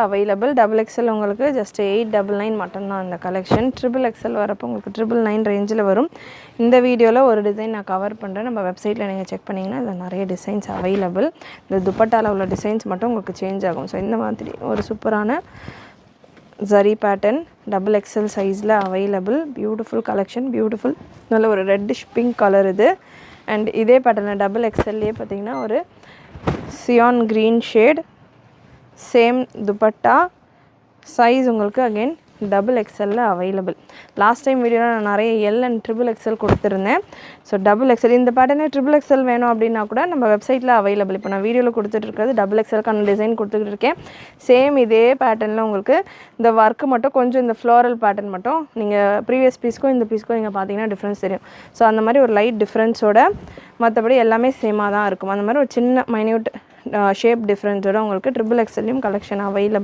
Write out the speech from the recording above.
Available. Double XL உங்களுக்கு just 899 மட்டும்தான் இந்த கலெக்ஷன். ட்ரிபிள் எக்ஸ்எல் வரப்போ உங்களுக்கு 999 ரேஞ்சில் வரும். இந்த வீடியோவில் ஒரு டிசைன் நான் கவர் பண்ணுறேன். நம்ம வெப்சைட்டில் நீங்கள் செக் பண்ணிங்கன்னா இதில் நிறைய டிசைன்ஸ் அவைலபிள். இந்த துப்பட்டாவில் உள்ள டிசைன்ஸ் மட்டும் உங்களுக்கு சேஞ்ச் ஆகும். ஸோ இந்த மாதிரி ஒரு சூப்பரான ஜரி பேட்டர்ன் டபுள் எக்ஸ்எல் சைஸில் அவைலபிள். பியூட்டிஃபுல் கலெக்ஷன், பியூட்டிஃபுல் நல்ல ஒரு ரெட்டிஷ் பிங்க் கலர் இது. அண்ட் இதே பேட்டர்னில் டபுள் எக்ஸ்எல்லே பார்த்திங்கன்னா ஒரு cyan green shade, same dupatta, size உங்களுக்கு அகெயின் டபுள் எக்ஸ்எல்லில் அவைலபிள். லாஸ்ட் டைம் வீடியோவில் நான் நிறைய எல் அண்ட் ட்ரிபிள் எக்ஸ்எல் கொடுத்துருந்தேன். ஸோ டபுள் எக்ஸ்எல் இந்த பேட்டர்னே ட்ரிபிள் எக்ஸ்எல் வேணும் அப்படின்னா கூட நம்ம வெப்சைட்டில் அவைலபிள். இப்போ நான் வீடியோவில் கொடுத்துட்ருக்கிறது டபுள் எக்ஸ்எல்க்கான டிசைன் கொடுத்துக்கிட்டு இருக்கேன். சேம் இதே பேட்டர்னில் உங்களுக்கு இந்த ஒர்க்கு மட்டும் கொஞ்சம் இந்த ஃப்ளோரல் பேட்டர்ன் மட்டும் நீங்கள் ப்ரீவியஸ் பீஸ்க்கும் இந்த பீஸ்க்கும் நீங்கள் பார்த்தீங்கன்னா டிஃப்ரென்ஸ் தெரியும். ஸோ அந்த மாதிரி ஒரு லைட் டிஃப்ரென்ஸோட மற்றபடி எல்லாமே சேமாக தான் இருக்கும். அந்த மாதிரி ஒரு சின்ன மைன்யூட் ஷேப் டிஃப்ரென்ஸோட உங்களுக்கு ட்ரிபிள் எக்ஸ்எல்லையும் கலெக்ஷன் அவைலபிள்.